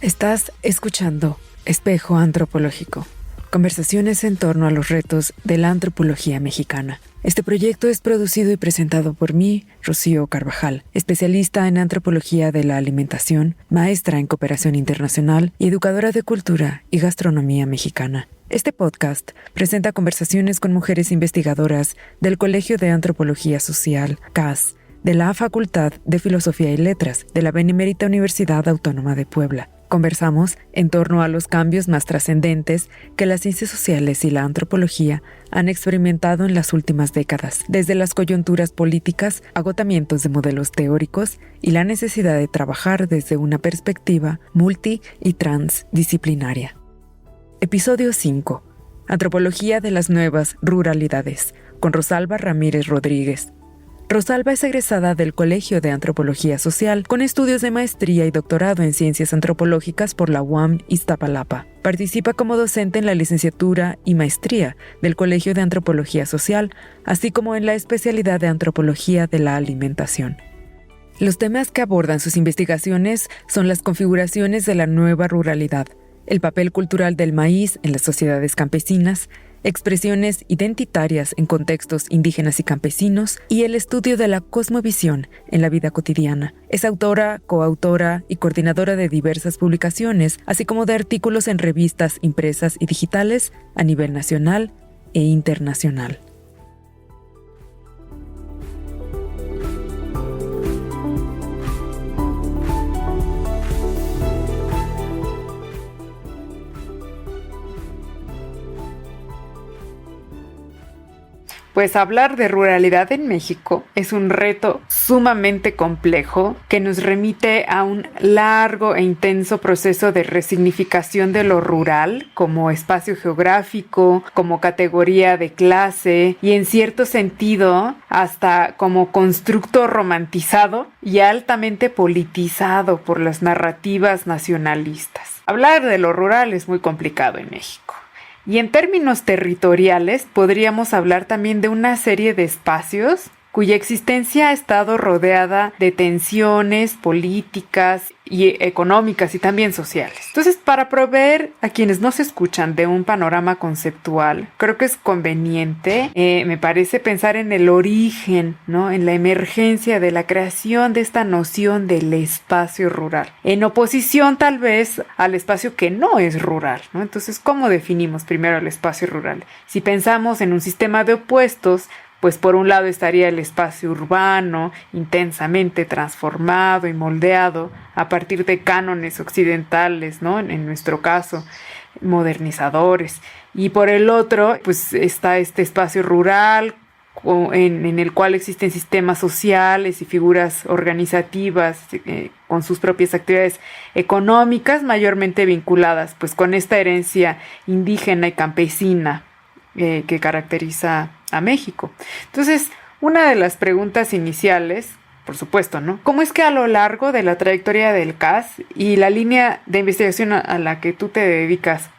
Estás escuchando Espejo Antropológico, conversaciones en torno a los retos de la antropología mexicana. Este proyecto es producido y presentado por mí, Rocío Carvajal, especialista en antropología de la alimentación, maestra en cooperación internacional y educadora de cultura y gastronomía mexicana. Este podcast presenta conversaciones con mujeres investigadoras del Colegio de Antropología Social, CAS, de la Facultad de Filosofía y Letras de la Benemérita Universidad Autónoma de Puebla. Conversamos en torno a los cambios más trascendentes que las ciencias sociales y la antropología han experimentado en las últimas décadas, desde las coyunturas políticas, agotamientos de modelos teóricos y la necesidad de trabajar desde una perspectiva multi- y transdisciplinaria. Episodio 5. Antropología de las nuevas ruralidades, con Rosalba Ramírez Rodríguez. Rosalba es egresada del Colegio de Antropología Social con estudios de maestría y doctorado en Ciencias Antropológicas por la UAM Iztapalapa. Participa como docente en la licenciatura y maestría del Colegio de Antropología Social, así como en la especialidad de Antropología de la Alimentación. Los temas que abordan sus investigaciones son las configuraciones de la nueva ruralidad, el papel cultural del maíz en las sociedades campesinas, expresiones identitarias en contextos indígenas y campesinos y el estudio de la cosmovisión en la vida cotidiana. Es autora, coautora y coordinadora de diversas publicaciones, así como de artículos en revistas impresas y digitales a nivel nacional e internacional. Pues hablar de ruralidad en México es un reto sumamente complejo que nos remite a un largo e intenso proceso de resignificación de lo rural como espacio geográfico, como categoría de clase y en cierto sentido hasta como constructo romantizado y altamente politizado por las narrativas nacionalistas. Hablar de lo rural es muy complicado en México. Y en términos territoriales, podríamos hablar también de una serie de espacios cuya existencia ha estado rodeada de tensiones políticas y económicas y también sociales. Entonces, para proveer a quienes nos escuchan de un panorama conceptual, creo que es conveniente, me parece, pensar en el origen, ¿no? En la emergencia de la creación de esta noción del espacio rural, en oposición tal vez al espacio que no es rural, ¿no? Entonces, ¿cómo definimos primero el espacio rural? Si pensamos en un sistema de opuestos, pues por un lado estaría el espacio urbano, intensamente transformado y moldeado a partir de cánones occidentales, ¿no? En nuestro caso, modernizadores. Y por el otro, pues está este espacio rural en el cual existen sistemas sociales y figuras organizativas con sus propias actividades económicas mayormente vinculadas pues con esta herencia indígena y campesina que caracteriza a México. Entonces, una de las preguntas iniciales, por supuesto, ¿no? ¿Cómo es que a lo largo de la trayectoria del CAS y la línea de investigación a la que tú te dedicas,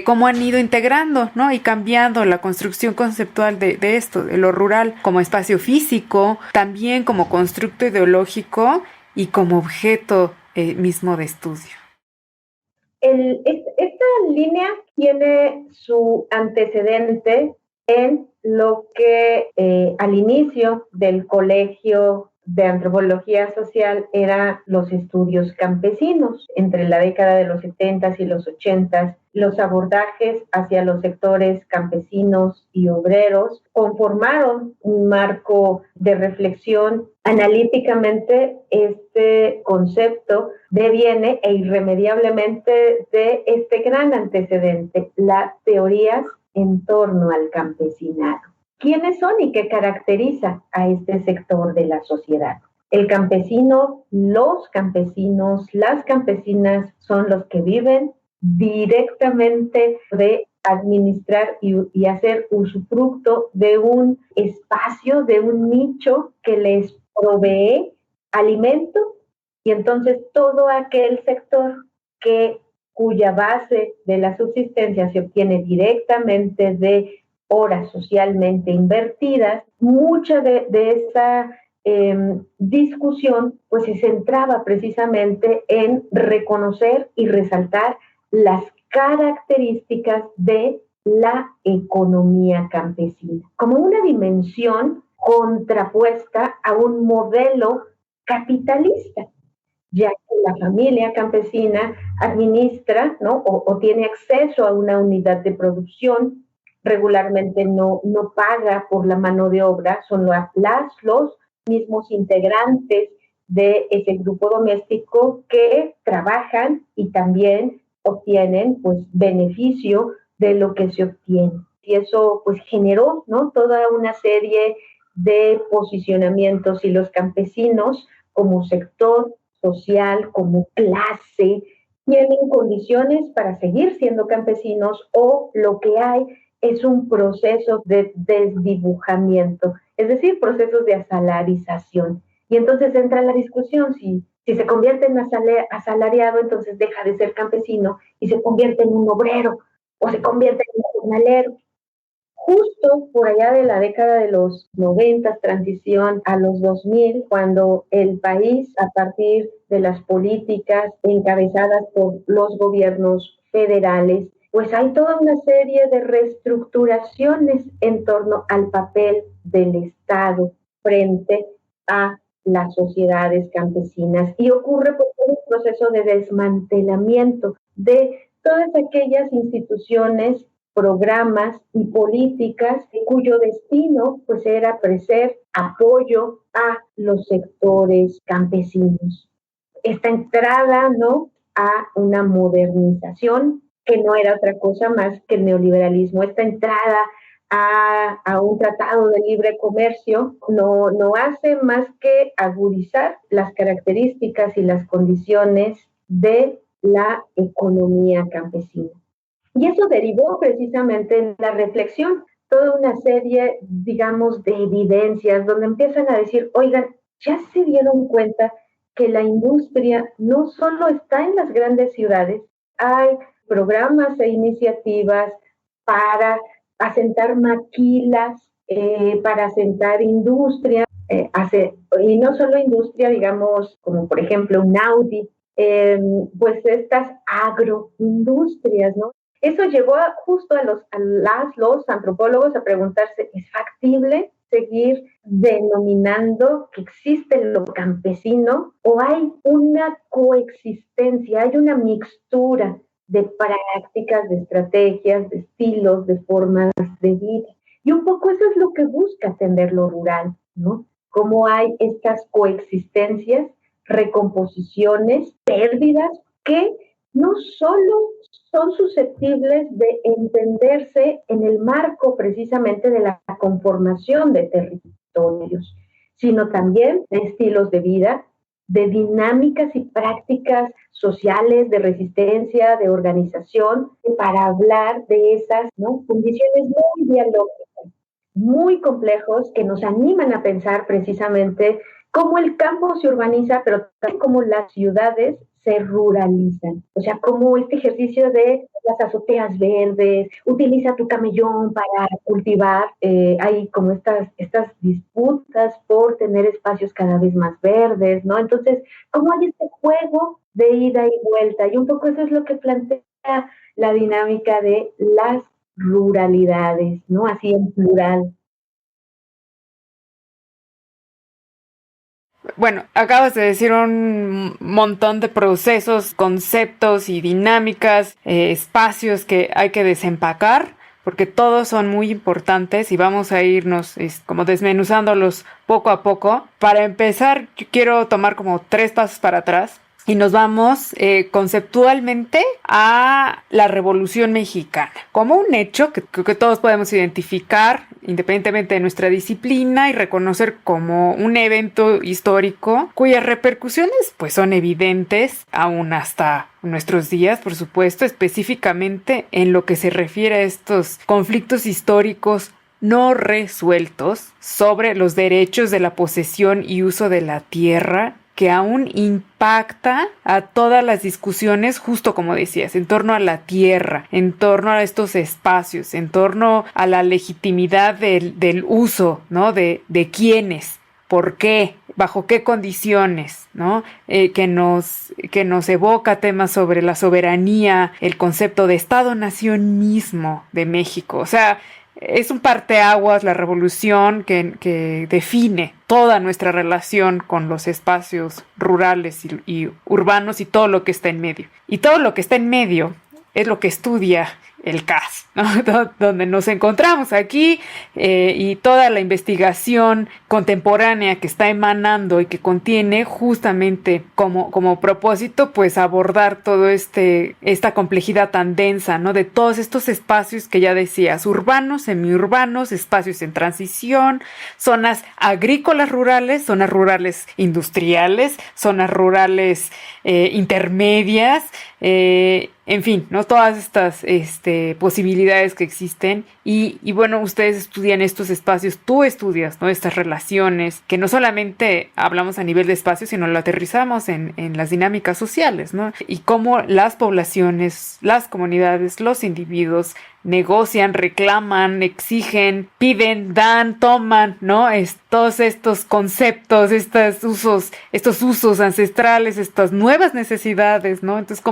cómo han ido integrando, ¿no? Y cambiando la construcción conceptual de esto, de lo rural, como espacio físico, también como constructo ideológico y como objeto mismo de estudio? Esta línea tiene su antecedente en lo que al inicio del Colegio de Antropología Social eran los estudios campesinos. Entre la década de los 70s y los 80s, los abordajes hacia los sectores campesinos y obreros conformaron un marco de reflexión. Analíticamente, este concepto deviene irremediablemente de este gran antecedente, las teorías en torno al campesinado. ¿Quiénes son y qué caracteriza a este sector de la sociedad? El campesino, los campesinos, las campesinas son los que viven directamente de administrar y hacer usufructo de un espacio, de un nicho que les provee alimento, y entonces todo aquel sector cuya base de la subsistencia se obtiene directamente de horas socialmente invertidas, mucha de esa discusión pues se centraba precisamente en reconocer y resaltar las características de la economía campesina, como una dimensión contrapuesta a un modelo capitalista, ya que la familia campesina administra, ¿no? o tiene acceso a una unidad de producción, regularmente no paga por la mano de obra, son los mismos integrantes de ese grupo doméstico que trabajan y también obtienen pues beneficio de lo que se obtiene. Y eso pues generó, ¿no?, toda una serie de posicionamientos, y los campesinos como sector social, como clase, tienen condiciones para seguir siendo campesinos, o lo que hay es un proceso de desdibujamiento, es decir, procesos de asalarización. Y entonces entra la discusión si se convierte en asalariado, entonces deja de ser campesino y se convierte en un obrero o se convierte en un jornalero. Justo por allá de la década de los 90, transición a los 2000, cuando el país, a partir de las políticas encabezadas por los gobiernos federales, pues hay toda una serie de reestructuraciones en torno al papel del Estado frente a las sociedades campesinas, y ocurre por un proceso de desmantelamiento de todas aquellas instituciones, programas y políticas cuyo destino pues era ofrecer apoyo a los sectores campesinos. Esta entrada, ¿no?, a una modernización que no era otra cosa más que el neoliberalismo, esta entrada a un tratado de libre comercio no hace más que agudizar las características y las condiciones de la economía campesina. Y eso derivó precisamente en la reflexión, toda una serie, digamos, de evidencias donde empiezan a decir, oigan, ya se dieron cuenta que la industria no solo está en las grandes ciudades, hay programas e iniciativas para asentar maquilas, para asentar industria, y no solo industria, digamos, como por ejemplo un Audi, pues estas agroindustrias, ¿no? Eso llevó justo a los antropólogos a preguntarse, ¿es factible seguir denominando que existe lo campesino, o hay una coexistencia, hay una mixtura de prácticas, de estrategias, de estilos, de formas de vida? Y un poco eso es lo que busca atender lo rural, ¿no? Cómo hay estas coexistencias, recomposiciones, pérdidas que no solo son susceptibles de entenderse en el marco precisamente de la conformación de territorios, sino también de estilos de vida, de dinámicas y prácticas sociales, de resistencia, de organización, para hablar de esas, ¿no?, condiciones muy dialógicas, muy complejos, que nos animan a pensar precisamente cómo el campo se urbaniza, pero también cómo las ciudades se ruralizan. O sea, como este ejercicio de las azoteas verdes, utiliza tu camellón para cultivar, hay como estas disputas por tener espacios cada vez más verdes, ¿no? Entonces, ¿cómo hay este juego de ida y vuelta? Y un poco eso es lo que plantea la dinámica de las ruralidades, ¿no? Así en plural. Bueno, acabas de decir un montón de procesos, conceptos y dinámicas, espacios que hay que desempacar, porque todos son muy importantes y vamos a irnos como desmenuzándolos poco a poco. Para empezar, yo quiero tomar como 3 pasos para atrás y nos vamos conceptualmente a la Revolución Mexicana, como un hecho que creo que todos podemos identificar independientemente de nuestra disciplina y reconocer como un evento histórico cuyas repercusiones pues son evidentes aún hasta nuestros días, por supuesto, específicamente en lo que se refiere a estos conflictos históricos no resueltos sobre los derechos de la posesión y uso de la tierra, que aún impacta a todas las discusiones, justo como decías, en torno a la tierra, en torno a estos espacios, en torno a la legitimidad del uso, ¿no?, de quiénes ¿Por qué? ¿Bajo qué condiciones? ¿No? Que nos evoca temas sobre la soberanía, el concepto de Estado-nación mismo de México. O sea, es un parteaguas la revolución que define toda nuestra relación con los espacios rurales y urbanos y todo lo que está en medio. Y todo lo que está en medio es lo que estudia el CAS, ¿no? Donde nos encontramos aquí, y toda la investigación contemporánea que está emanando y que contiene justamente como propósito pues abordar todo esta complejidad tan densa, ¿no? De todos estos espacios que ya decías, urbanos, semiurbanos, espacios en transición, zonas agrícolas rurales, zonas rurales industriales, zonas rurales intermedias, en fin, ¿no? Todas estas posibilidades que existen y bueno, ustedes estudian estos espacios, tú estudias, ¿no? Estas relaciones que no solamente hablamos a nivel de espacio, sino lo aterrizamos en las dinámicas sociales, ¿no? Y cómo las poblaciones, las comunidades, los individuos negocian, reclaman, exigen, piden, dan, toman, ¿no? Todos estos conceptos, estos usos ancestrales, estas nuevas necesidades, ¿no? Entonces,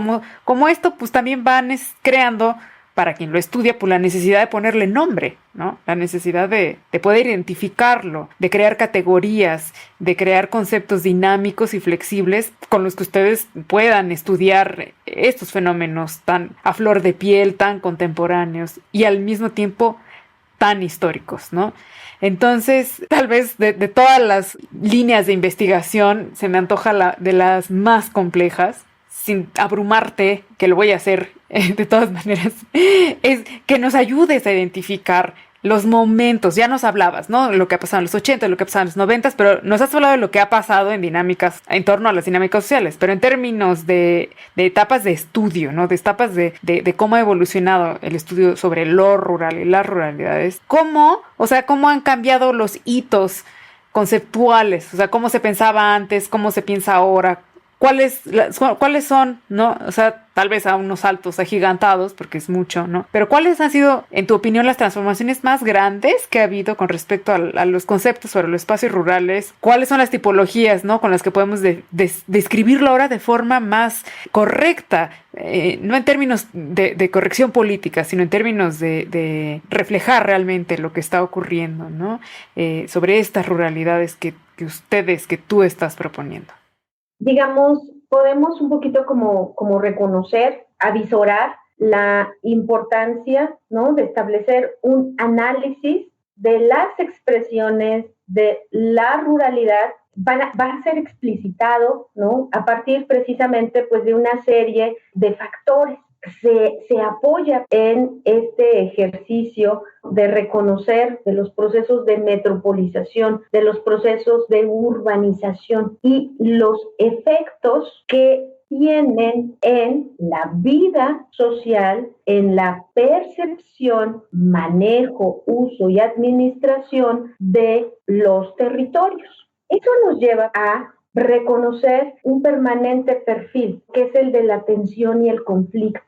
como esto, pues también van creando, para quien lo estudia, pues la necesidad de ponerle nombre, ¿no? La necesidad de poder identificarlo, de crear categorías, de crear conceptos dinámicos y flexibles con los que ustedes puedan estudiar estos fenómenos tan a flor de piel, tan contemporáneos y al mismo tiempo tan históricos, ¿no? Entonces, tal vez de todas las líneas de investigación se me antoja de las más complejas, sin abrumarte, que lo voy a hacer de todas maneras, es que nos ayudes a identificar los momentos. Ya nos hablabas, ¿no? Lo que ha pasado en los 80, lo que ha pasado en los 90, pero nos has hablado de lo que ha pasado en dinámicas, en torno a las dinámicas sociales, pero en términos de etapas de estudio, ¿no? De etapas de cómo ha evolucionado el estudio sobre lo rural y las ruralidades. ¿Cómo han cambiado los hitos conceptuales? O sea, cómo se pensaba antes, cómo se piensa ahora, ¿cuáles son, ¿no? O sea, tal vez a unos saltos agigantados, porque es mucho, ¿no? Pero ¿cuáles han sido, en tu opinión, las transformaciones más grandes que ha habido con respecto a los conceptos sobre los espacios rurales? ¿Cuáles son las tipologías, ¿no? Con las que podemos describirlo ahora de forma más correcta? No en términos de corrección política, sino en términos de reflejar realmente lo que está ocurriendo, ¿no? Sobre estas ruralidades que tú estás proponiendo. Digamos, podemos un poquito como reconocer, avisorar la importancia, ¿no? De establecer un análisis de las expresiones de la ruralidad. Va a ser explicitado, ¿no? A partir precisamente pues de una serie de factores. Se apoya en este ejercicio de reconocer de los procesos de metropolización, de los procesos de urbanización y los efectos que tienen en la vida social, en la percepción, manejo, uso y administración de los territorios. Eso nos lleva a reconocer un permanente perfil, que es el de la tensión y el conflicto,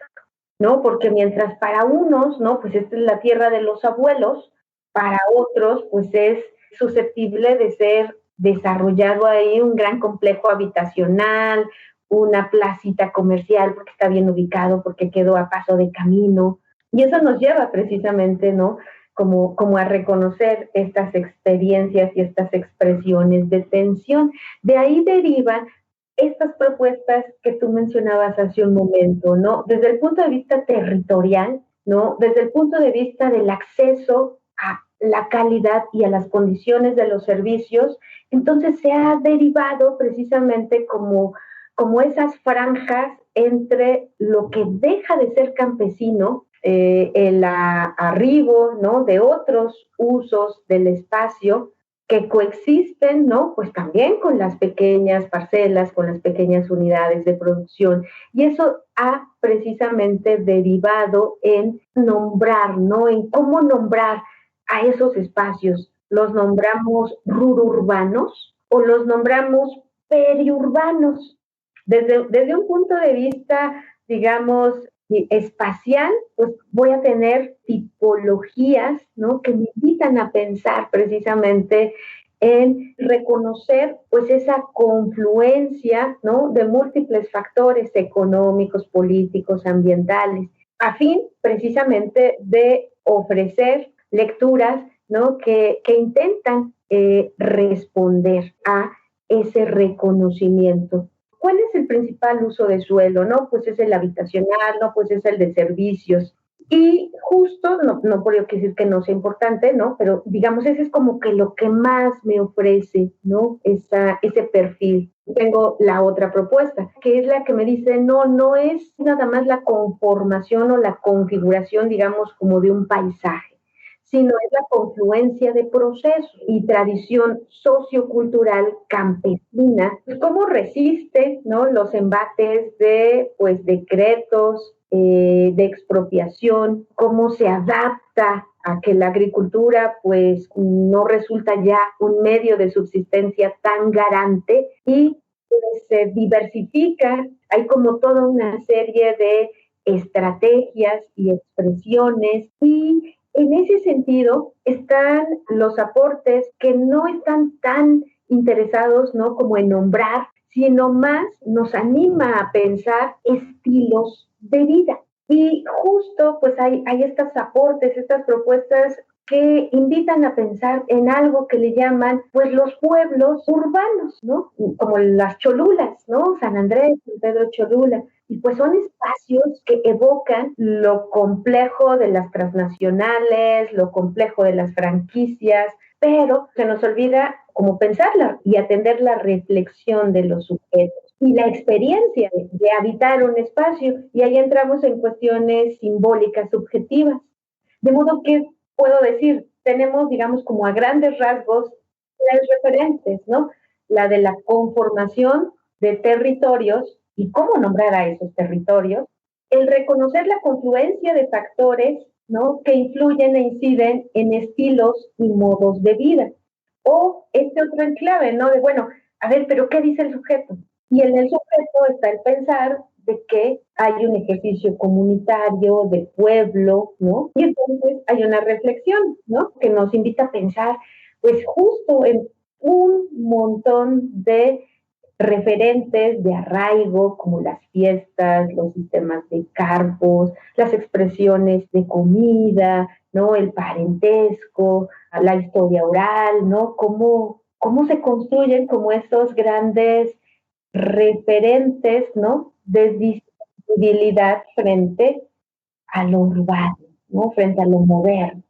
¿no? Porque mientras para unos, ¿no? Pues esta es la tierra de los abuelos, para otros, pues es susceptible de ser desarrollado ahí un gran complejo habitacional, una placita comercial, porque está bien ubicado, porque quedó a paso de camino. Y eso nos lleva precisamente, ¿no? Como a reconocer estas experiencias y estas expresiones de tensión. De ahí derivan estas propuestas que tú mencionabas hace un momento, ¿no? Desde el punto de vista territorial, ¿no? Desde el punto de vista del acceso a la calidad y a las condiciones de los servicios, entonces se ha derivado precisamente como esas franjas entre lo que deja de ser campesino, el arribo, ¿no? De otros usos del espacio que coexisten, ¿no? Pues también con las pequeñas parcelas, con las pequeñas unidades de producción. Y eso ha precisamente derivado en nombrar, ¿no? En cómo nombrar a esos espacios. ¿Los nombramos rururbanos o los nombramos periurbanos? Desde un punto de vista, digamos, espacial, pues voy a tener tipologías, ¿no? Que me invitan a pensar precisamente en reconocer pues esa confluencia, ¿no?, de múltiples factores económicos, políticos, ambientales, a fin precisamente de ofrecer lecturas, ¿no?, que intentan responder a ese reconocimiento. ¿Cuál es el principal uso de suelo? No, pues es el habitacional, no, pues es el de servicios. Y justo, no por ello decir que no sea importante, ¿no? Pero digamos, ese es como que lo que más me ofrece, ¿no? Ese perfil. Tengo la otra propuesta, que es la que me dice, no es nada más la conformación o la configuración, digamos, como de un paisaje, sino es la confluencia de procesos y tradición sociocultural campesina. ¿Cómo resiste, no, los embates de pues decretos, de expropiación? ¿Cómo se adapta a que la agricultura pues no resulta ya un medio de subsistencia tan garante y pues, se diversifica? Hay como toda una serie de estrategias y expresiones, y en ese sentido están los aportes que no están tan interesados, ¿no?, como en nombrar, sino más nos anima a pensar estilos de vida. Y justo pues hay estos aportes, estas propuestas que invitan a pensar en algo que le llaman pues los pueblos urbanos, ¿no? Como las Cholulas, ¿no? San Andrés, San Pedro Cholula. Y pues son espacios que evocan lo complejo de las transnacionales, lo complejo de las franquicias, pero se nos olvida cómo pensarla y atender la reflexión de los sujetos y la experiencia de habitar un espacio, y ahí entramos en cuestiones simbólicas, subjetivas. De modo que puedo decir, tenemos, digamos, como a grandes rasgos, tres referentes, ¿no? La de la conformación de territorios y cómo nombrar a esos territorios, el reconocer la confluencia de factores, ¿no?, que influyen e inciden en estilos y modos de vida. O este otro enclave, ¿no? De, bueno, a ver, pero ¿qué dice el sujeto? Y en el sujeto está el pensar de que hay un ejercicio comunitario, de pueblo, ¿no? Y entonces hay una reflexión, ¿no?, que nos invita a pensar, pues justo en un montón de referentes de arraigo, como las fiestas, los sistemas de carpos, las expresiones de comida, ¿no?, el parentesco, la historia oral, ¿no? Cómo se construyen como estos grandes referentes, ¿no?, de visibilidad frente a lo urbano, ¿no?, frente a lo moderno.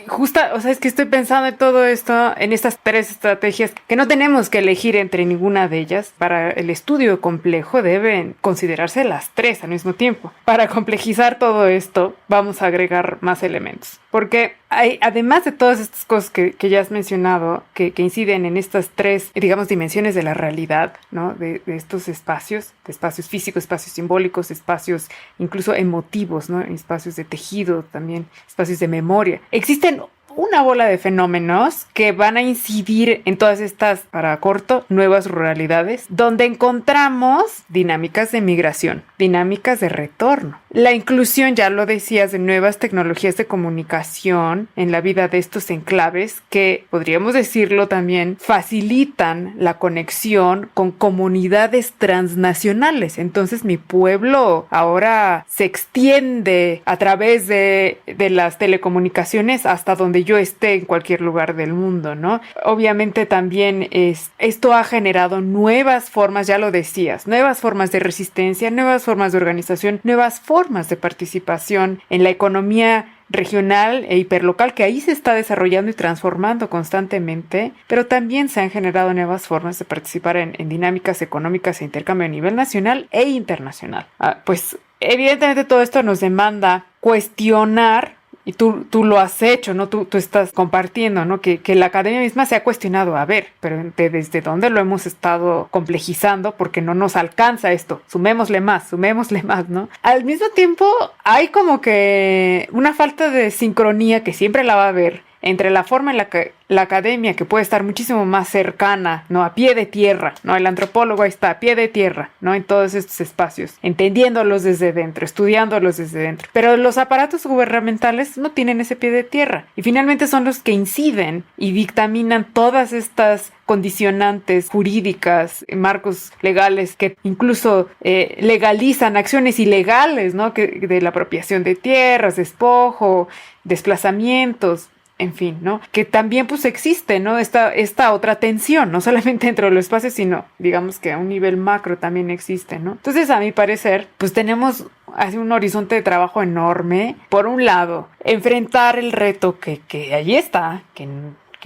Justa, o sea, es que estoy pensando en todo esto, en estas tres estrategias, que no tenemos que elegir entre ninguna de ellas. Para el estudio complejo deben considerarse las tres al mismo tiempo. Para complejizar todo esto, vamos a agregar más elementos. Porque hay, además de todas estas cosas que ya has mencionado, que inciden en estas tres, digamos, dimensiones de la realidad, ¿no? De estos espacios, de espacios físicos, espacios simbólicos, espacios incluso emotivos, ¿no? Espacios de tejido también, espacios de memoria. Existen una bola de fenómenos que van a incidir en todas estas, para corto, nuevas ruralidades, donde encontramos dinámicas de migración, dinámicas de retorno. La inclusión, ya lo decías, de nuevas tecnologías de comunicación en la vida de estos enclaves que, podríamos decirlo también, facilitan la conexión con comunidades transnacionales. Entonces mi pueblo ahora se extiende a través de las telecomunicaciones hasta donde yo esté en cualquier lugar del mundo, ¿no? Obviamente también esto ha generado nuevas formas, ya lo decías, nuevas formas de resistencia, nuevas formas de organización, nuevas formas de participación en la economía regional e hiperlocal, que ahí se está desarrollando y transformando constantemente, pero también se han generado nuevas formas de participar en dinámicas económicas e intercambio a nivel nacional e internacional. Pues evidentemente todo esto nos demanda cuestionar, y tú lo has hecho, ¿no? Tú estás compartiendo, ¿no? Que la academia misma se ha cuestionado, a ver, pero ¿desde dónde lo hemos estado complejizando? Porque no nos alcanza esto, sumémosle más, ¿no? Al mismo tiempo, hay como que una falta de sincronía que siempre la va a haber entre la forma en la que la academia, que puede estar muchísimo más cercana, ¿no? A pie de tierra, ¿no? El antropólogo ahí está, a pie de tierra, ¿no? En todos estos espacios, entendiéndolos desde dentro, estudiándolos desde dentro. Pero los aparatos gubernamentales no tienen ese pie de tierra. Y finalmente son los que inciden y dictaminan todas estas condicionantes jurídicas, marcos legales que incluso legalizan acciones ilegales, ¿no? De la apropiación de tierras, despojo, desplazamientos, en fin, ¿no? Que también pues existe, ¿no? Esta otra tensión, no solamente dentro de los espacios, sino digamos que a un nivel macro también existe, ¿no? Entonces, a mi parecer, pues tenemos así un horizonte de trabajo enorme. Por un lado, enfrentar el reto que allí está, que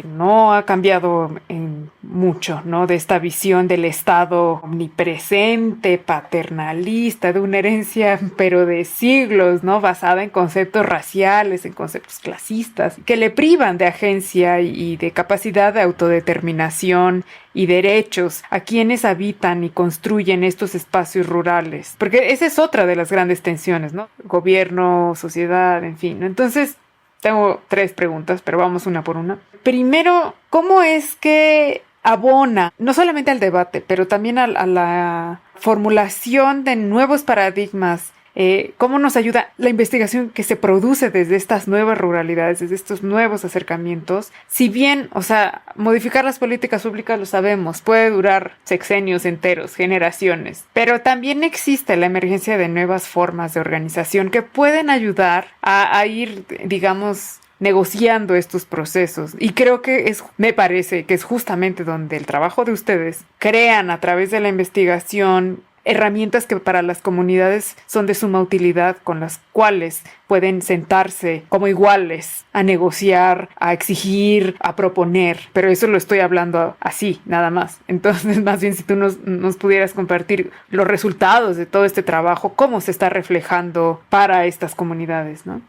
no ha cambiado en mucho, ¿no? De esta visión del Estado omnipresente, paternalista, de una herencia, pero de siglos, ¿no? Basada en conceptos raciales, en conceptos clasistas, que le privan de agencia y de capacidad de autodeterminación y derechos a quienes habitan y construyen estos espacios rurales. Porque esa es otra de las grandes tensiones, ¿no? Gobierno, sociedad, en fin, ¿no? Entonces, tengo 3 preguntas, pero vamos una por una. Primero, ¿cómo es que abona no solamente al debate, pero también a la formulación de nuevos paradigmas? ¿Cómo nos ayuda la investigación que se produce desde estas nuevas ruralidades, desde estos nuevos acercamientos? Si bien, o sea, modificar las políticas públicas lo sabemos, puede durar sexenios enteros, generaciones, pero también existe la emergencia de nuevas formas de organización que pueden ayudar a ir, digamos, negociando estos procesos. Y creo que me parece que es justamente donde el trabajo de ustedes crean a través de la investigación herramientas que para las comunidades son de suma utilidad, con las cuales pueden sentarse como iguales a negociar, a exigir, a proponer. Pero eso lo estoy hablando así, nada más. Entonces, más bien, si tú nos pudieras compartir los resultados de todo este trabajo, cómo se está reflejando para estas comunidades, ¿no?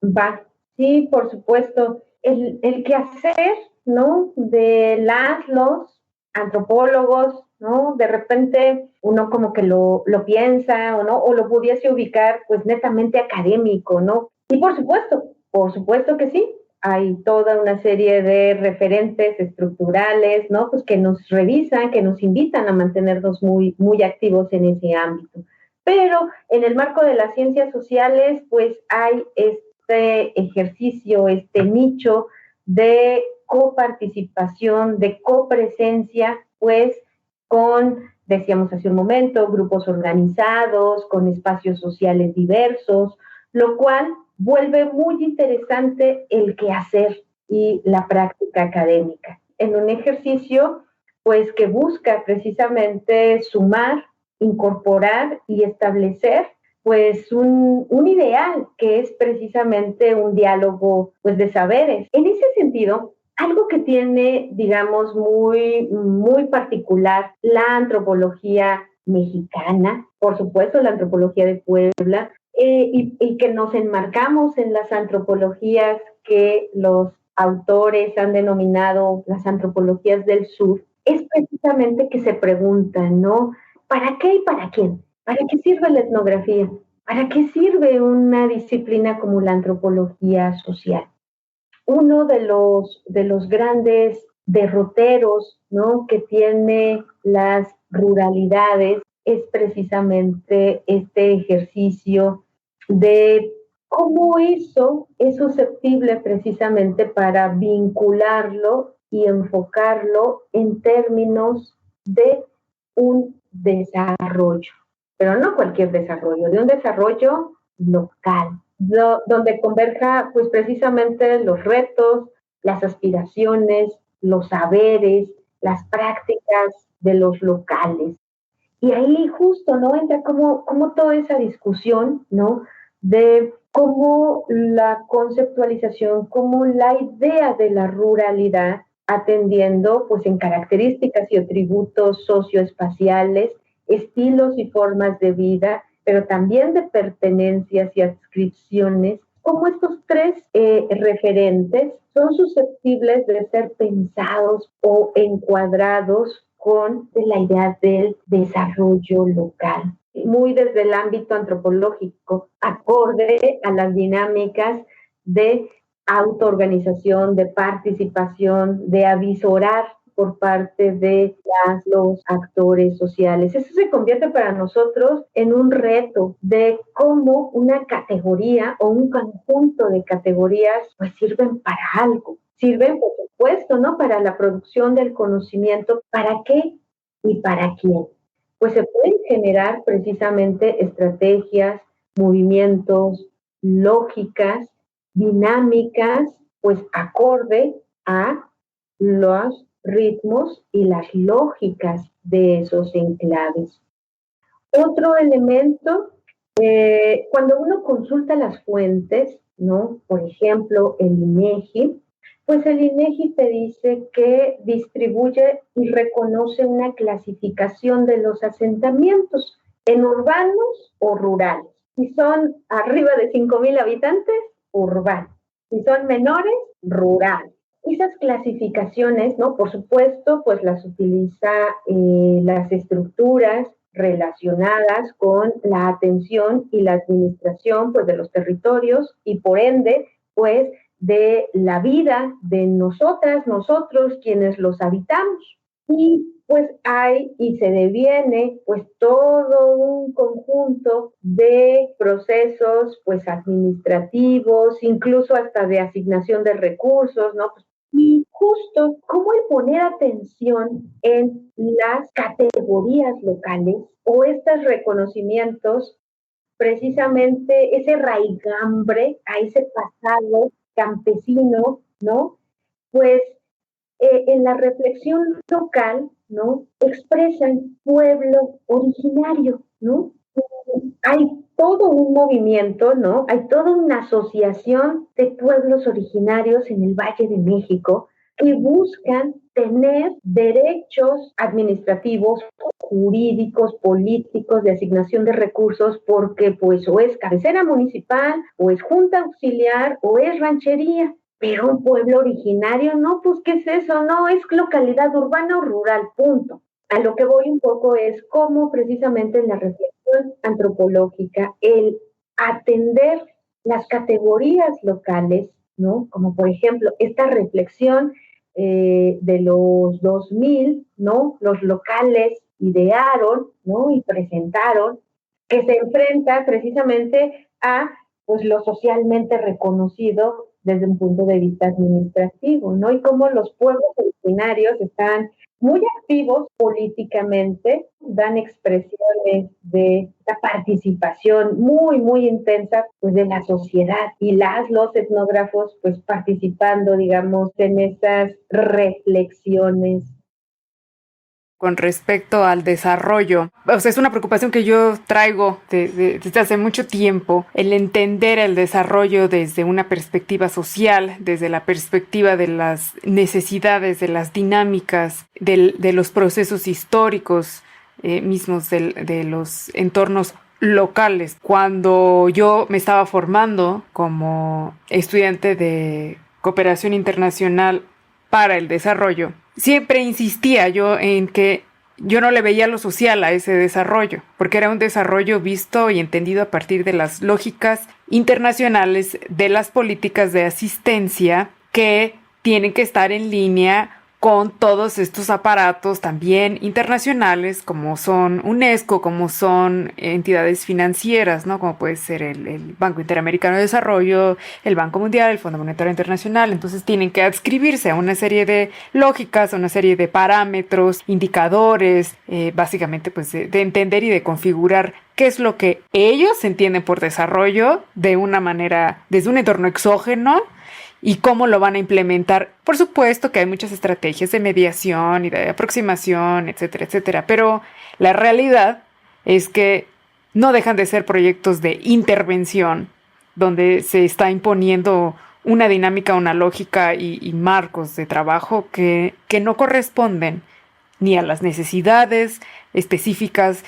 Va, sí, por supuesto. El quehacer, ¿no? De los antropólogos, ¿no? De repente uno como que lo piensa o no, o lo pudiese ubicar pues netamente académico, ¿no? Y por supuesto que sí, hay toda una serie de referentes estructurales, ¿no? Pues que nos revisan, que nos invitan a mantenernos muy, muy activos en ese ámbito. Pero en el marco de las ciencias sociales, pues hay este ejercicio, este nicho de coparticipación, de copresencia, pues con, decíamos hace un momento, grupos organizados, con espacios sociales diversos, lo cual vuelve muy interesante el quehacer y la práctica académica. En un ejercicio, pues que busca precisamente sumar, incorporar y establecer pues un ideal que es precisamente un diálogo pues de saberes. En ese sentido, algo que tiene, digamos, muy, muy particular la antropología mexicana, por supuesto la antropología de Puebla, y que nos enmarcamos en las antropologías que los autores han denominado las antropologías del sur, es precisamente que se preguntan, ¿no? ¿Para qué y para quién? ¿Para qué sirve la etnografía? ¿Para qué sirve una disciplina como la antropología social? Uno de los grandes derroteros, ¿no? Que tiene las ruralidades es precisamente este ejercicio de cómo eso es susceptible precisamente para vincularlo y enfocarlo en términos de un desarrollo, pero no cualquier desarrollo, de un desarrollo local, donde converja pues precisamente los retos, las aspiraciones, los saberes, las prácticas de los locales. Y ahí justo, ¿no? Entra como toda esa discusión, ¿no? De cómo la conceptualización, cómo la idea de la ruralidad, atendiendo pues en características y atributos socioespaciales, estilos y formas de vida, pero también de pertenencias y adscripciones, como estos 3 referentes son susceptibles de ser pensados o encuadrados con la idea del desarrollo local, muy desde el ámbito antropológico, acorde a las dinámicas de autoorganización, de participación, de avisorar por parte de los actores sociales. Eso se convierte para nosotros en un reto de cómo una categoría o un conjunto de categorías pues sirven para algo. Sirven, por supuesto, ¿no? Para la producción del conocimiento. ¿Para qué y para quién? Pues se pueden generar precisamente estrategias, movimientos, lógicas, dinámicas, pues acorde a los ritmos y las lógicas de esos enclaves. Otro elemento, cuando uno consulta las fuentes, ¿no? Por ejemplo, el INEGI, pues el INEGI te dice que distribuye y reconoce una clasificación de los asentamientos en urbanos o rurales. Si son arriba de 5,000 habitantes, urbanos. Si son menores, rurales. Esas clasificaciones, ¿no? Por supuesto, pues las utiliza las estructuras relacionadas con la atención y la administración, pues, de los territorios y por ende, pues, de la vida de nosotras, nosotros, quienes los habitamos. Y pues hay y se deviene pues todo un conjunto de procesos pues administrativos, incluso hasta de asignación de recursos, ¿no? Y justo cómo el poner atención en las categorías locales o estos reconocimientos, precisamente ese raigambre a ese pasado campesino, ¿no? Pues en la reflexión local, ¿no? Expresan pueblo originario, ¿no? Hay todo un movimiento, ¿no? Hay toda una asociación de pueblos originarios en el Valle de México que buscan tener derechos administrativos, jurídicos, políticos, de asignación de recursos, porque pues o es cabecera municipal, o es junta auxiliar, o es ranchería. Pero un pueblo originario, no, pues ¿qué es eso? No, es localidad urbana o rural, punto. A lo que voy un poco es cómo precisamente en la reflexión antropológica, el atender las categorías locales, ¿no? Como por ejemplo esta reflexión de los 2000, ¿no? Los locales idearon, ¿no? Y presentaron, que se enfrenta precisamente a pues lo socialmente reconocido desde un punto de vista administrativo, ¿no? Y cómo los pueblos originarios están muy activos políticamente, dan expresiones de la participación muy, muy intensa pues, de la sociedad y los etnógrafos pues participando, digamos, en esas reflexiones. Con respecto al desarrollo, o sea, es una preocupación que yo traigo desde hace mucho tiempo, el entender el desarrollo desde una perspectiva social, desde la perspectiva de las necesidades, de las dinámicas, de los procesos históricos mismos de los entornos locales. Cuando yo me estaba formando como estudiante de cooperación internacional para el desarrollo, siempre insistía yo en que yo no le veía lo social a ese desarrollo, porque era un desarrollo visto y entendido a partir de las lógicas internacionales de las políticas de asistencia que tienen que estar en línea con todos estos aparatos también internacionales como son UNESCO, como son entidades financieras, ¿no? Como puede ser el Banco Interamericano de Desarrollo, el Banco Mundial, el Fondo Monetario Internacional. Entonces tienen que adscribirse a una serie de lógicas, a una serie de parámetros, indicadores, básicamente pues de entender y de configurar qué es lo que ellos entienden por desarrollo de una manera, desde un entorno exógeno, y cómo lo van a implementar. Por supuesto que hay muchas estrategias de mediación y de aproximación, etcétera, etcétera, pero la realidad es que no dejan de ser proyectos de intervención donde se está imponiendo una dinámica, una lógica y marcos de trabajo que no corresponden ni a las necesidades específicas,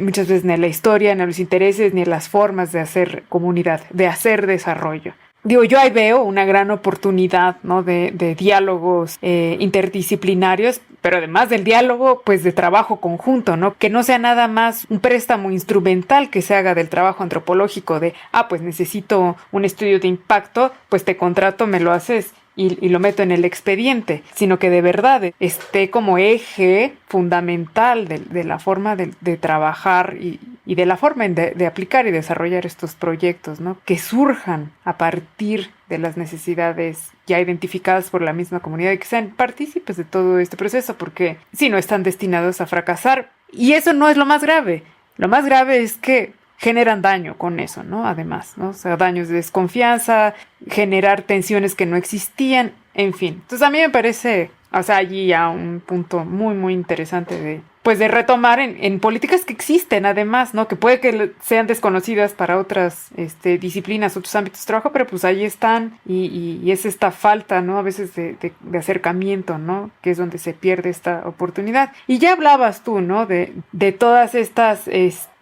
muchas veces ni a la historia, ni a los intereses, ni a las formas de hacer comunidad, de hacer desarrollo. Digo, yo ahí veo una gran oportunidad, ¿no? de diálogos interdisciplinarios, pero además del diálogo, pues de trabajo conjunto, ¿no? Que no sea nada más un préstamo instrumental que se haga del trabajo antropológico de, pues necesito un estudio de impacto, pues te contrato, me lo haces y lo meto en el expediente, sino que de verdad esté como eje fundamental de la forma de trabajar y de la forma de aplicar y desarrollar estos proyectos, ¿no? Que surjan a partir de las necesidades ya identificadas por la misma comunidad y que sean partícipes de todo este proceso, porque si no están destinados a fracasar. Y eso no es lo más grave. Lo más grave es que generan daño con eso, ¿no? Además, ¿no? O sea, daños de desconfianza, generar tensiones que no existían, en fin. Entonces a mí me parece, o sea, allí ya un punto muy, muy interesante de retomar en políticas que existen, además, ¿no? Que puede que sean desconocidas para otras disciplinas, otros ámbitos de trabajo, pero pues ahí están y es esta falta, ¿no? A veces de acercamiento, ¿no? Que es donde se pierde esta oportunidad. Y ya hablabas tú, ¿no? De todas estas,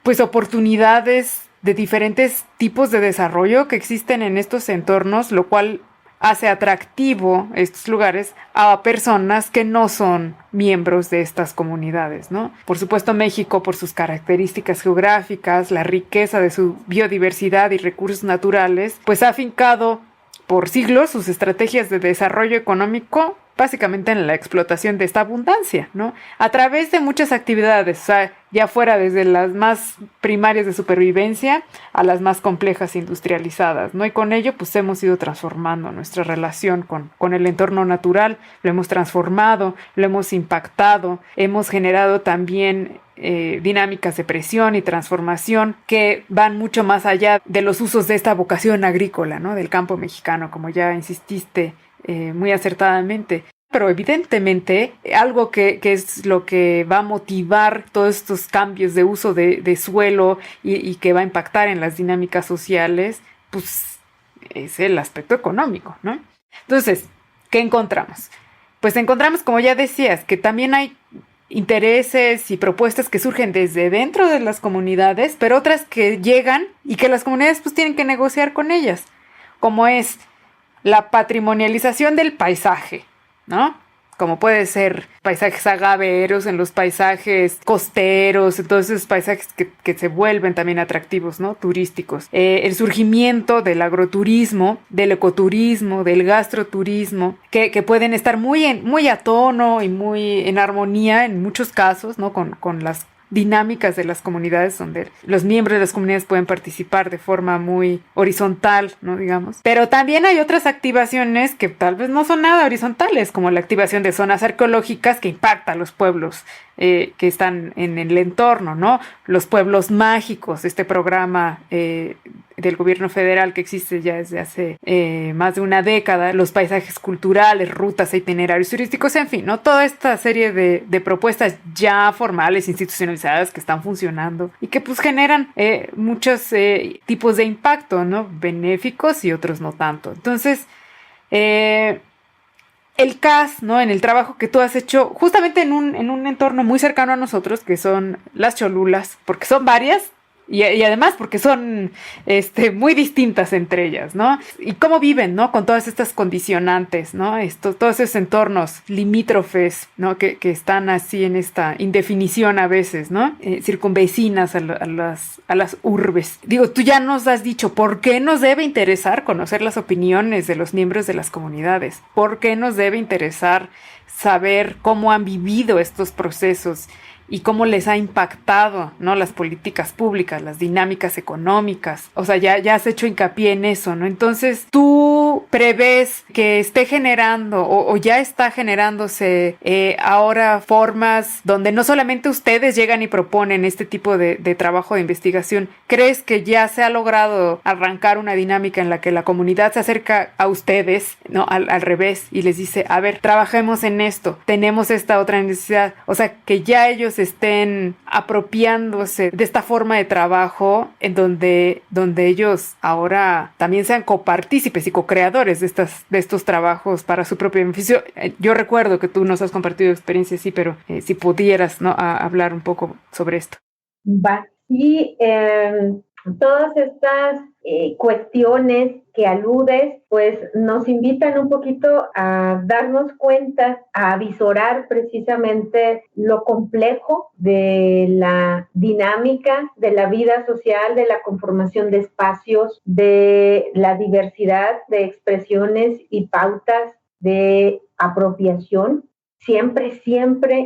pues oportunidades de diferentes tipos de desarrollo que existen en estos entornos, lo cual hace atractivo estos lugares a personas que no son miembros de estas comunidades, ¿no? Por supuesto, México, por sus características geográficas, la riqueza de su biodiversidad y recursos naturales, pues ha afincado por siglos sus estrategias de desarrollo económico básicamente en la explotación de esta abundancia, ¿no? A través de muchas actividades, o sea, ya fuera desde las más primarias de supervivencia a las más complejas industrializadas, ¿no? Y con ello, pues hemos ido transformando nuestra relación con el entorno natural, lo hemos transformado, lo hemos impactado, hemos generado también dinámicas de presión y transformación que van mucho más allá de los usos de esta vocación agrícola, ¿no? Del campo mexicano, como ya insististe muy acertadamente. Pero evidentemente algo que es lo que va a motivar todos estos cambios de uso de suelo y que va a impactar en las dinámicas sociales, pues es el aspecto económico, ¿no? Entonces, ¿qué encontramos? Pues encontramos, como ya decías, que también hay intereses y propuestas que surgen desde dentro de las comunidades, pero otras que llegan y que las comunidades pues tienen que negociar con ellas, como es la patrimonialización del paisaje, ¿no? Como puede ser paisajes agaveros, en los paisajes costeros, en todos esos paisajes que se vuelven también atractivos, ¿no? Turísticos. El surgimiento del agroturismo, del ecoturismo, del gastroturismo, que pueden estar muy a tono y muy en armonía en muchos casos, ¿no? Con las dinámicas de las comunidades donde los miembros de las comunidades pueden participar de forma muy horizontal, ¿no? Digamos. Pero también hay otras activaciones que tal vez no son nada horizontales, como la activación de zonas arqueológicas que impacta a los pueblos que están en el entorno, ¿no? Los pueblos mágicos, este programa del gobierno federal que existe ya desde hace más de una década, los paisajes culturales, rutas e itinerarios turísticos, en fin, ¿no? Toda esta serie de propuestas ya formales, institucionalizadas, que están funcionando y que pues generan muchos tipos de impacto, ¿no? Benéficos y otros no tanto. Entonces, el CAS, ¿no? En el trabajo que tú has hecho justamente en un entorno muy cercano a nosotros, que son las Cholulas, porque son varias y además porque son muy distintas entre ellas, ¿no? Y cómo viven, ¿no? Con todas estas condicionantes, ¿no? Todos esos entornos limítrofes, ¿no? Que están así en esta indefinición a veces, ¿no? Circunvecinas a las urbes. Digo, tú ya nos has dicho por qué nos debe interesar conocer las opiniones de los miembros de las comunidades, por qué nos debe interesar saber cómo han vivido estos procesos y cómo les ha impactado, ¿no? Las políticas públicas, las dinámicas económicas. O sea, ya has hecho hincapié en eso, ¿no? Entonces, ¿tú prevés que esté generando o ya está generándose ahora formas donde no solamente ustedes llegan y proponen este tipo de trabajo de investigación? ¿Crees que ya se ha logrado arrancar una dinámica en la que la comunidad se acerca a ustedes, ¿no? Al revés, y les dice, a ver, trabajemos en esto, tenemos esta otra necesidad? O sea, que ya ellos estén apropiándose de esta forma de trabajo en donde ellos ahora también sean copartícipes y co-creadores de estos trabajos para su propio beneficio. Yo recuerdo que tú nos has compartido experiencias, sí, pero si pudieras, ¿no? hablar un poco sobre esto. Sí, todas estas cuestiones que aludes, pues nos invitan un poquito a darnos cuenta, a visorar precisamente lo complejo de la dinámica de la vida social, de la conformación de espacios, de la diversidad de expresiones y pautas de apropiación, siempre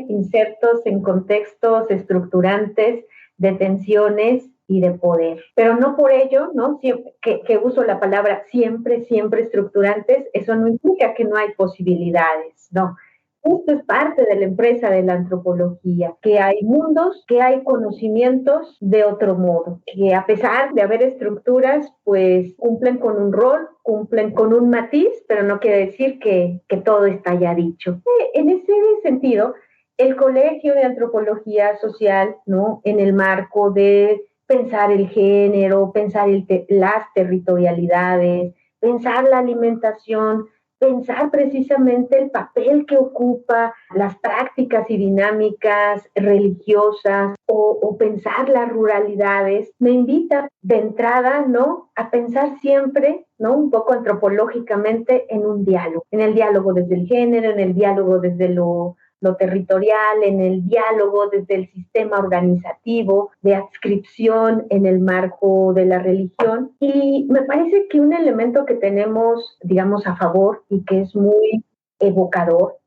insertos en contextos estructurantes de tensiones y de poder. Pero no por ello, ¿no? Siempre, que uso la palabra siempre estructurantes, eso no implica que no hay posibilidades, no. Esto es parte de la empresa de la antropología, que hay mundos, que hay conocimientos de otro modo, que a pesar de haber estructuras, pues cumplen con un rol, cumplen con un matiz, pero no quiere decir que todo está ya dicho. En ese sentido, el Colegio de Antropología Social, ¿no? En el marco de pensar el género, pensar las territorialidades, pensar la alimentación, pensar precisamente el papel que ocupa las prácticas y dinámicas religiosas o pensar las ruralidades, me invita de entrada, ¿no?, a pensar siempre, ¿no?, un poco antropológicamente en un diálogo, en el diálogo desde el género, en el diálogo desde lo territorial, en el diálogo desde el sistema organizativo, de adscripción en el marco de la religión. Y me parece que un elemento que tenemos, digamos, a favor y que es muy evocador,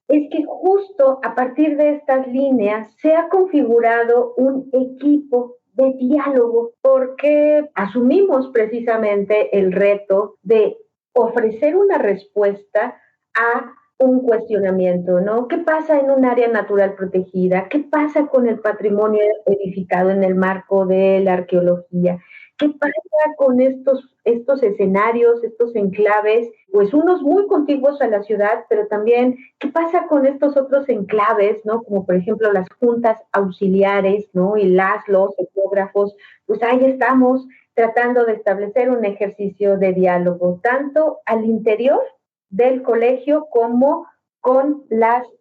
es que justo a partir de estas líneas se ha configurado un equipo de diálogo, porque asumimos precisamente el reto de ofrecer una respuesta a un cuestionamiento, ¿no? ¿Qué pasa en un área natural protegida? ¿Qué pasa con el patrimonio edificado en el marco de la arqueología? ¿Qué pasa con estos escenarios, estos enclaves, pues unos muy contiguos a la ciudad, pero también qué pasa con estos otros enclaves, ¿no? Como por ejemplo las juntas auxiliares, ¿no? Y los etnógrafos, pues ahí estamos tratando de establecer un ejercicio de diálogo, tanto al interior del colegio como con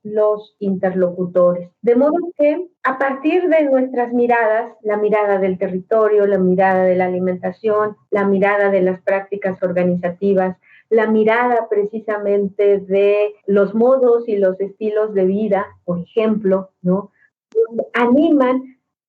los interlocutores. De modo que a partir de nuestras miradas, la mirada del territorio, la mirada de la alimentación, la mirada de las prácticas organizativas, la mirada precisamente de los modos y los estilos de vida, por ejemplo, ¿no?, animan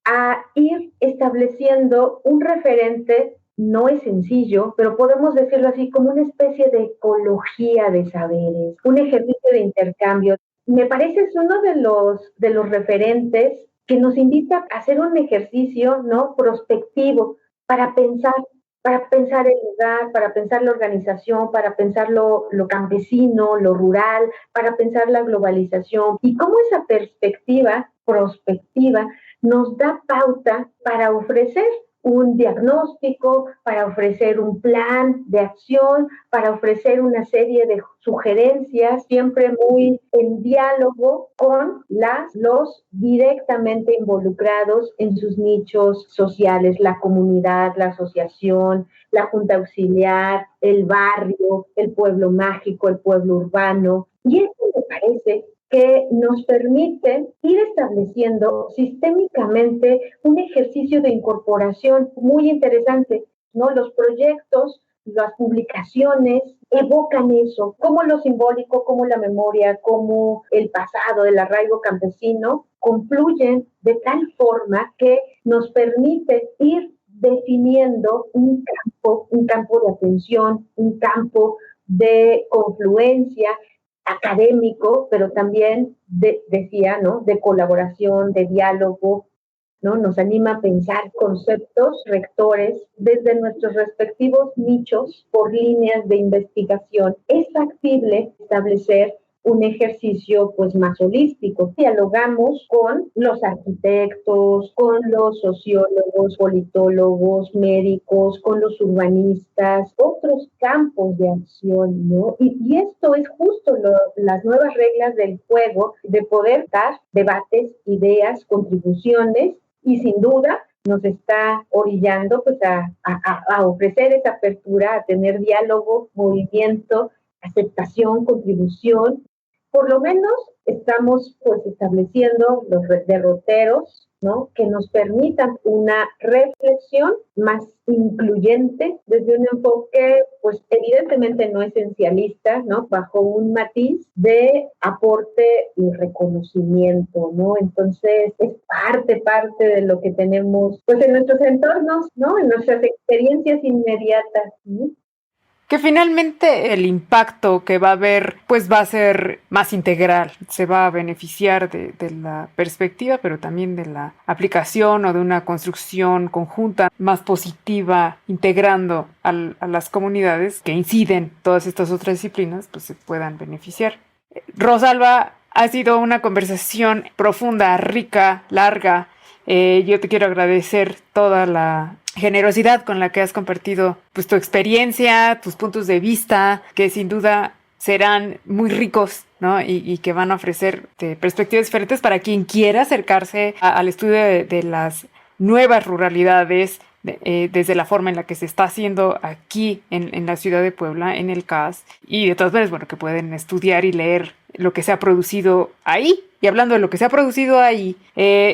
a ir estableciendo un referente. No es sencillo, pero podemos decirlo así, como una especie de ecología de saberes, un ejercicio de intercambio. Me parece es uno de los referentes que nos invita a hacer un ejercicio, ¿no?, prospectivo para pensar el lugar, para pensar la organización, para pensar lo campesino, lo rural, para pensar la globalización y cómo esa perspectiva prospectiva nos da pauta para ofrecer un diagnóstico, para ofrecer un plan de acción, para ofrecer una serie de sugerencias, siempre muy en diálogo con los directamente involucrados en sus nichos sociales, la comunidad, la asociación, la junta auxiliar, el barrio, el pueblo mágico, el pueblo urbano. Y esto me parece que nos permite ir estableciendo sistémicamente un ejercicio de incorporación muy interesante, ¿no? Los proyectos, las publicaciones evocan eso, como lo simbólico, como la memoria, como el pasado, el arraigo campesino, confluyen de tal forma que nos permite ir definiendo un campo de atención, un campo de confluencia académico, pero también decía, ¿no?, de colaboración, de diálogo, ¿no? Nos anima a pensar conceptos rectores desde nuestros respectivos nichos por líneas de investigación. Es factible establecer un ejercicio pues más holístico. Dialogamos con los arquitectos, con los sociólogos, politólogos, médicos, con los urbanistas, otros campos de acción, ¿no? Y esto es justo las nuevas reglas del juego de poder dar debates, ideas, contribuciones y sin duda nos está orillando pues a ofrecer esa apertura, a tener diálogo, movimiento, aceptación, contribución. Por lo menos estamos pues estableciendo los derroteros, ¿no? Que nos permitan una reflexión más incluyente desde un enfoque, pues evidentemente no esencialista, ¿no? Bajo un matiz de aporte y reconocimiento, ¿no? Entonces es parte de lo que tenemos, pues en nuestros entornos, ¿no? En nuestras experiencias inmediatas, ¿no? Que finalmente el impacto que va a haber pues va a ser más integral, se va a beneficiar de la perspectiva, pero también de la aplicación o de una construcción conjunta más positiva, integrando a las comunidades que inciden todas estas otras disciplinas, pues se puedan beneficiar. Rosalba, ha sido una conversación profunda, rica, larga. Yo te quiero agradecer toda la generosidad con la que has compartido pues, tu experiencia, tus puntos de vista, que sin duda serán muy ricos, ¿no? Y que van a ofrecer perspectivas diferentes para quien quiera acercarse al estudio de las nuevas ruralidades, desde la forma en la que se está haciendo aquí en la ciudad de Puebla, en el CAS, y de todas maneras, bueno, que pueden estudiar y leer lo que se ha producido ahí. Y hablando de lo que se ha producido ahí,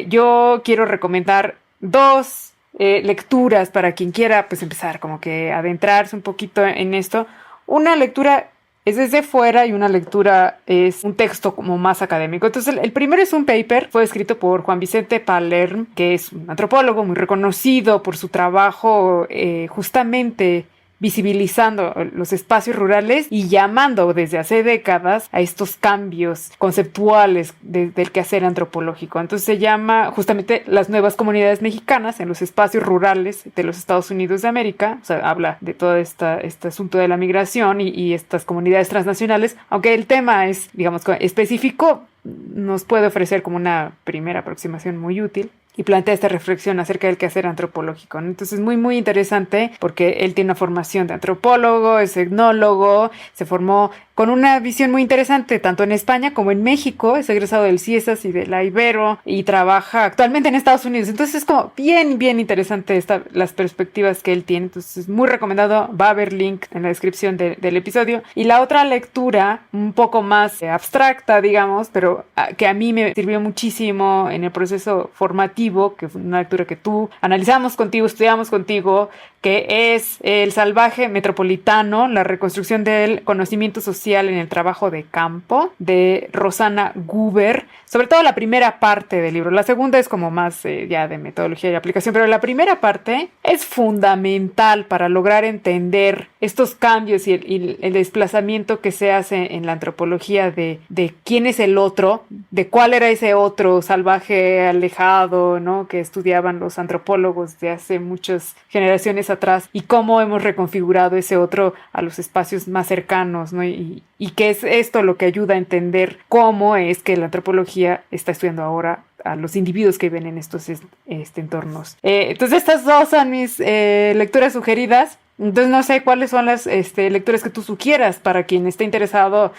yo quiero recomendar dos lecturas para quien quiera pues empezar como que adentrarse un poquito en esto. Una lectura es desde fuera y una lectura es un texto como más académico. Entonces el primero es un paper, fue escrito por Juan Vicente Palerm, que es un antropólogo muy reconocido por su trabajo justamente visibilizando los espacios rurales y llamando desde hace décadas a estos cambios conceptuales del quehacer antropológico. Entonces se llama justamente las nuevas comunidades mexicanas en los espacios rurales de los Estados Unidos de América. O sea, habla de todo este asunto de la migración y estas comunidades transnacionales, aunque el tema es, digamos, específico, nos puede ofrecer como una primera aproximación muy útil. Y plantea esta reflexión acerca del quehacer antropológico, ¿no? Entonces, muy, muy interesante porque él tiene una formación de antropólogo, es etnólogo, se formó con una visión muy interesante tanto en España como en México, es egresado del CIESAS y de la Ibero y trabaja actualmente en Estados Unidos. Entonces, es como bien, bien interesante las perspectivas que él tiene. Entonces, es muy recomendado. Va a haber link en la descripción del episodio. Y la otra lectura, un poco más abstracta, digamos, pero que a mí me sirvió muchísimo en el proceso formativo, que fue una lectura que tú analizamos contigo, estudiamos contigo, que es El salvaje metropolitano, la reconstrucción del conocimiento social en el trabajo de campo, de Rosana Guber, sobre todo la primera parte del libro. La segunda es como más ya de metodología y aplicación, pero la primera parte es fundamental para lograr entender estos cambios y el desplazamiento que se hace en la antropología de quién es el otro, de cuál era ese otro salvaje alejado, ¿no? Que estudiaban los antropólogos de hace muchas generaciones atrás y cómo hemos reconfigurado ese otro a los espacios más cercanos, ¿no? Y qué es esto lo que ayuda a entender cómo es que la antropología está estudiando ahora a los individuos que viven en estos entornos. Entonces estas dos son mis lecturas sugeridas. Entonces no sé cuáles son las lecturas que tú sugieras para quien esté interesado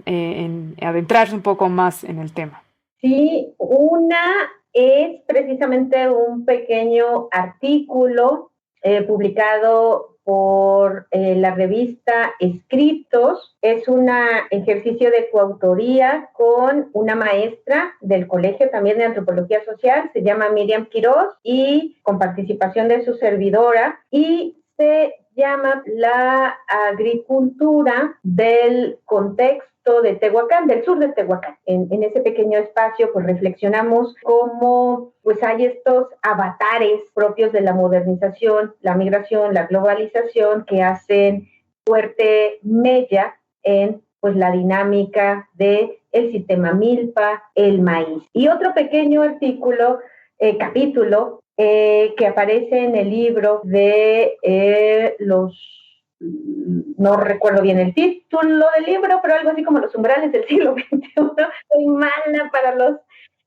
en adentrarse un poco más en el tema. Sí, una es precisamente un pequeño artículo publicado por la revista Escritos. Es un ejercicio de coautoría con una maestra del colegio también de antropología social, se llama Miriam Quiroz, y con participación de su servidora, y se llama La agricultura del contexto de Tehuacán, del sur de Tehuacán. En ese pequeño espacio, pues reflexionamos cómo pues hay estos avatares propios de la modernización, la migración, la globalización, que hacen fuerte mella en pues la dinámica del sistema milpa, el maíz. Y otro pequeño capítulo que aparece en el libro de no recuerdo bien el título del libro, pero algo así como Los umbrales del siglo XXI. Soy mala para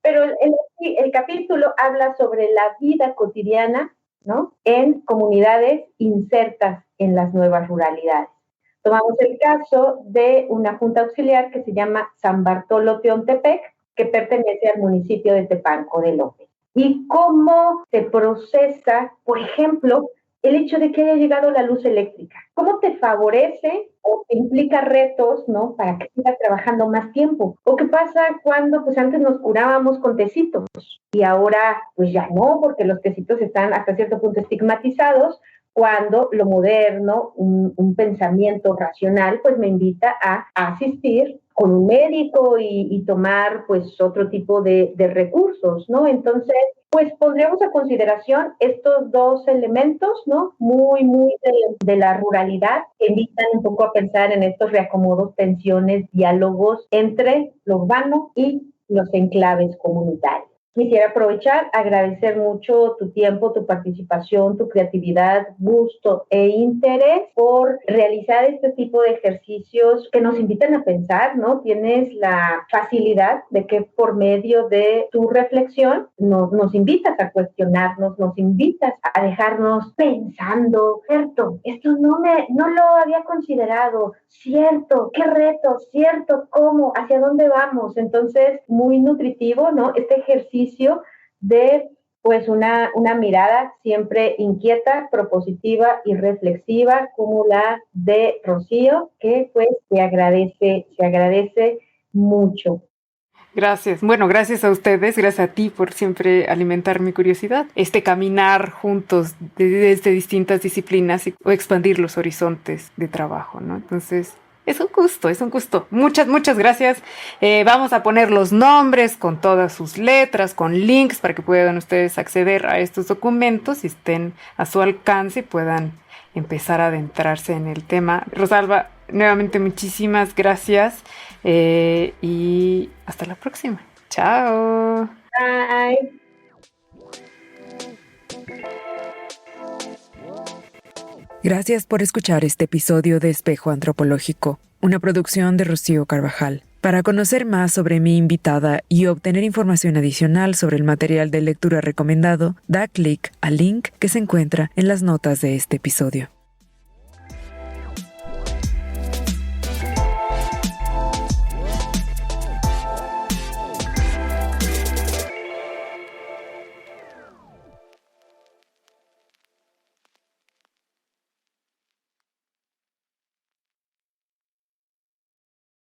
pero el capítulo habla sobre la vida cotidiana, ¿no? En comunidades insertas en las nuevas ruralidades. Tomamos el caso de una junta auxiliar que se llama San Bartolo Teontepec, que pertenece al municipio de Tepanco de López. Y cómo se procesa, por ejemplo, el hecho de que haya llegado la luz eléctrica. ¿Cómo te favorece o te implica retos, ¿no? Para que sigas trabajando más tiempo. ¿O qué pasa cuando, pues antes nos curábamos con tecitos y ahora, pues ya no, porque los tecitos están hasta cierto punto estigmatizados, cuando lo moderno, un pensamiento racional, pues me invita a asistir con un médico y tomar pues otro tipo de recursos, ¿no? Entonces, pues pondríamos a consideración estos dos elementos, ¿no? Muy de la ruralidad, que invitan un poco a pensar en estos reacomodos, tensiones, diálogos entre lo urbano y los enclaves comunitarios. Quisiera aprovechar, agradecer mucho tu tiempo, tu participación, tu creatividad, gusto e interés por realizar este tipo de ejercicios que nos invitan a pensar, ¿no? Tienes la facilidad de que por medio de tu reflexión nos invitas a cuestionarnos, nos invitas a dejarnos pensando, cierto, esto no lo había considerado, cierto, qué reto, cierto, cómo, hacia dónde vamos. Entonces, muy nutritivo, ¿no? Este ejercicio de pues una mirada siempre inquieta, propositiva y reflexiva como la de Rocío, que pues se agradece mucho. Gracias. Bueno, gracias a ustedes, gracias a ti por siempre alimentar mi curiosidad. Caminar juntos desde distintas disciplinas o expandir los horizontes de trabajo, ¿no? Entonces, es un gusto, es un gusto. Muchas gracias. Vamos a poner los nombres con todas sus letras, con links para que puedan ustedes acceder a estos documentos y estén a su alcance y puedan empezar a adentrarse en el tema. Rosalba, nuevamente muchísimas gracias y hasta la próxima. Chao. Bye. Gracias por escuchar este episodio de Espejo Antropológico, una producción de Rocío Carvajal. Para conocer más sobre mi invitada y obtener información adicional sobre el material de lectura recomendado, da clic al link que se encuentra en las notas de este episodio.